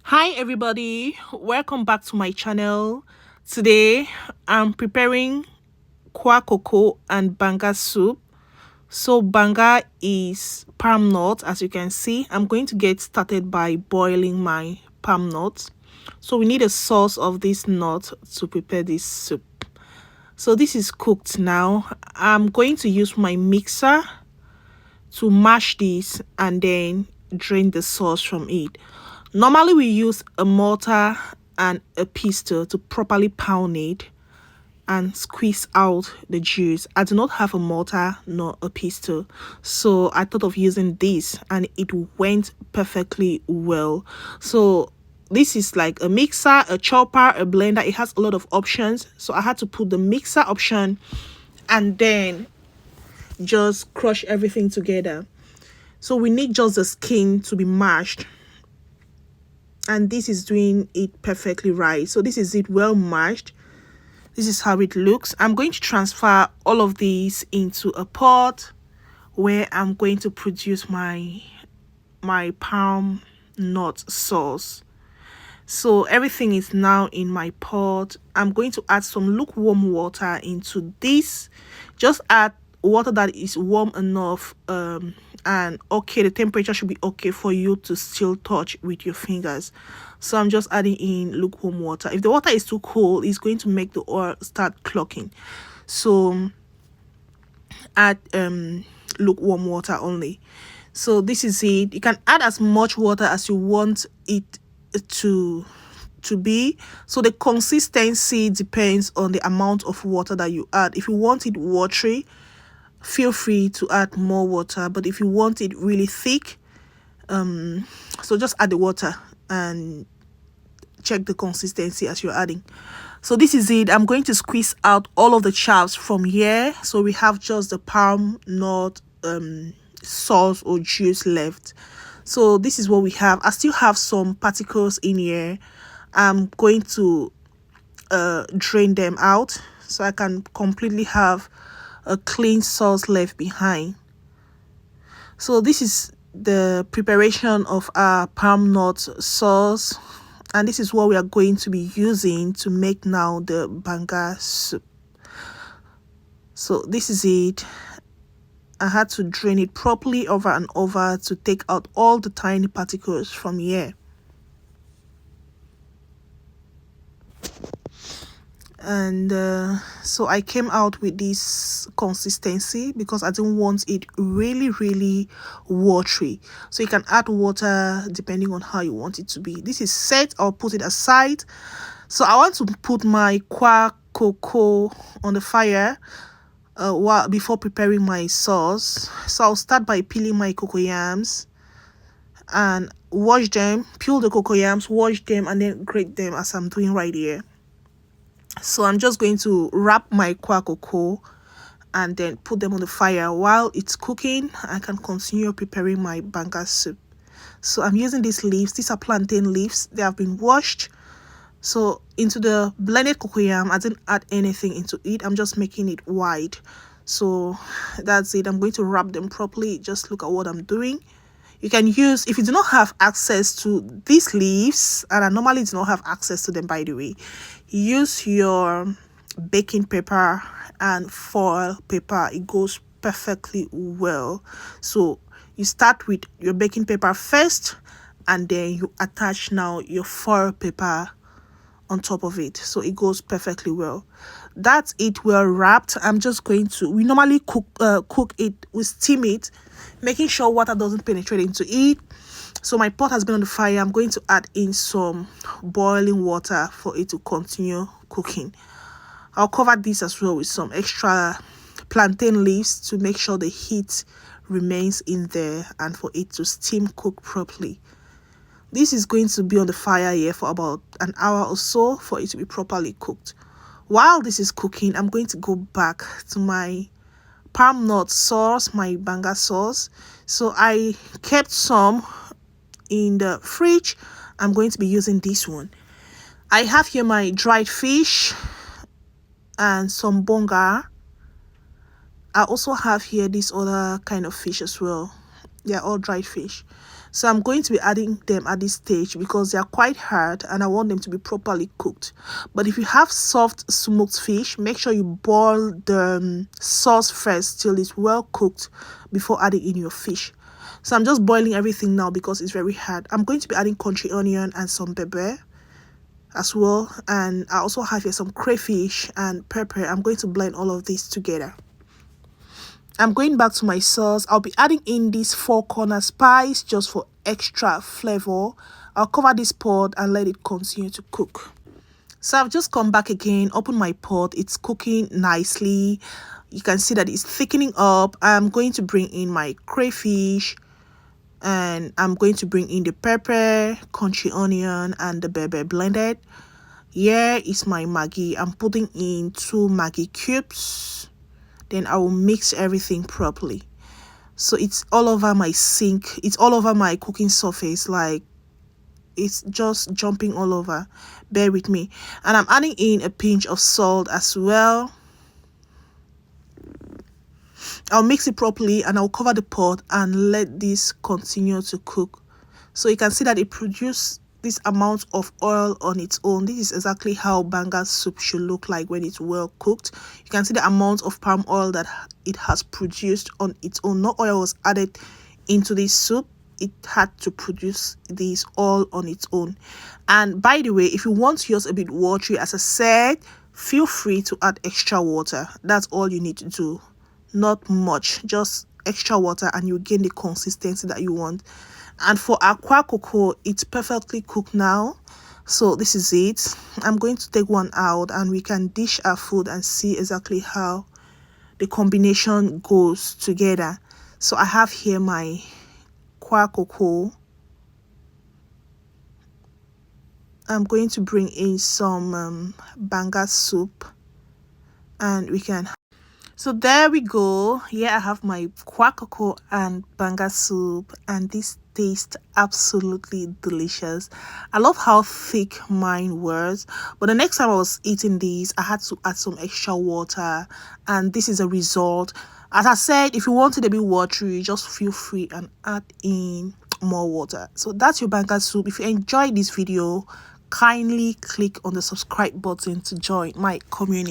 Hi everybody, welcome back to my channel. Today I'm preparing Kwacoco and Banga soup. So Banga is palm nut. As you can see, I'm going to get started by boiling my palm nuts. So we need a sauce of this nut to prepare this soup. So this is cooked now. I'm going to use my mixer to mash this and then drain the sauce from it. Normally we use a mortar and a pestle to properly pound it and squeeze out the juice. I do not have a mortar nor a pestle, so I thought of using this and it went perfectly well. So this is like a mixer, a chopper, a blender. It has a lot of options, so I had to put the mixer option and then just crush everything together. So we need just the skin to be mashed, and this is doing it perfectly right. So this is it, well mashed. This is how it looks. I'm going to transfer all of these into a pot where I'm going to produce my palm nut sauce. So everything is now in my pot. I'm going to add some lukewarm water into this. Just add water that is warm enough, and okay, the temperature should be okay for you to still touch with your fingers. So I'm just adding in lukewarm water. If the water is too cold, it's going to make the oil start clocking. So add lukewarm water only. So this is it. You can add as much water as you want it to be. So the consistency depends on the amount of water that you add. If you want it watery, feel free to add more water, but if you want it really thick, so just add the water and check the consistency as you're adding. So this is it. I'm going to squeeze out all of the chaffs from here, so we have just the palm nut sauce or juice left. So this is what we have. I still have some particles in here. I'm going to drain them out so I can completely have a clean sauce left behind. So this is the preparation of our palm nut sauce, and this is what we are going to be using to make now the banga soup. So this is it. I had to drain it properly over and over to take out all the tiny particles from here. And so I came out with this consistency because I didn't want it really watery. So you can add water depending on how you want it to be. This is set. I'll put it aside. So I want to put my Kwacoco on the fire before preparing my sauce. So I'll start by peeling my cocoyams and wash them, peel the cocoyams, wash them, and then grate them as I'm doing right here. So I'm just going to wrap my Kwacoco and then put them on the fire. While it's cooking, I can continue preparing my banga soup. So I'm using these leaves. These are plantain leaves. They have been washed. So into the blended cocoyam, I didn't add anything into it. I'm just making it wide. So that's it. I'm going to wrap them properly. Just look at what I'm doing. You can use, if you do not have access to these leaves, and I normally do not have access to them, by the way, use your baking paper and foil paper. It goes perfectly well. So you start with your baking paper first, and then you attach now your foil paper on top of it, so it goes perfectly well. That's it, well wrapped. I'm just going to, we normally cook it, we steam it, making sure water doesn't penetrate into it. So my pot has been on the fire. I'm going to add in some boiling water for it to continue cooking. I'll cover this as well with some extra plantain leaves to make sure the heat remains in there and for it to steam cook properly. This is going to be on the fire here for about an hour or so for it to be properly cooked. While this is cooking, I'm going to go back to my palm nut sauce, my banga sauce. So I kept some in the fridge. I'm going to be using this one. I have here my dried fish and some bonga. I also have here this other kind of fish as well. They're all dried fish. So I'm going to be adding them at this stage because they are quite hard and I want them to be properly cooked. But if you have soft smoked fish, make sure you boil the sauce first till it's well cooked before adding in your fish. So I'm just boiling everything now because it's very hard. I'm going to be adding country onion and some pepper as well, and I also have here some crayfish and pepper. I'm going to blend all of this together. I'm going back to my sauce. I'll be adding in this 4-corner spice just for extra flavor. I'll cover this pot and let it continue to cook. So I've just come back again, open my pot. It's cooking nicely. You can see that it's thickening up. I'm going to bring in my crayfish and I'm going to bring in the pepper, country onion and the pepper blended. Here is my Maggi. I'm putting in 2 Maggi cubes. Then I will mix everything properly. So it's all over my sink. It's all over my cooking surface. Like, it's just jumping all over. Bear with me. And I'm adding in a pinch of salt as well. I'll mix it properly and I'll cover the pot and let this continue to cook. So you can see that it produced this amount of oil on its own. This is exactly how banga soup should look like when it's well cooked. You can see the amount of palm oil that it has produced on its own. No oil was added into this soup. It had to produce this all on its own. And by the way, if you want yours a bit watery, as I said, feel free to add extra water. That's all you need to do. Not much, just extra water and you gain the consistency that you want. And for our Kwacoco, it's perfectly cooked now. So this is it. I'm going to take one out and we can dish our food and see exactly how the combination goes together. So I have here my Kwacoco. I'm going to bring in some banga soup and we can. So there we go. Here I have my Kwacoco and banga soup and this tastes absolutely delicious. I love how thick mine was, but the next time I was eating these I had to add some extra water and this is a result. As I said, if you want it a bit watery, just feel free and add in more water. So that's your banga soup. If you enjoyed this video, kindly click on the subscribe button to join my community.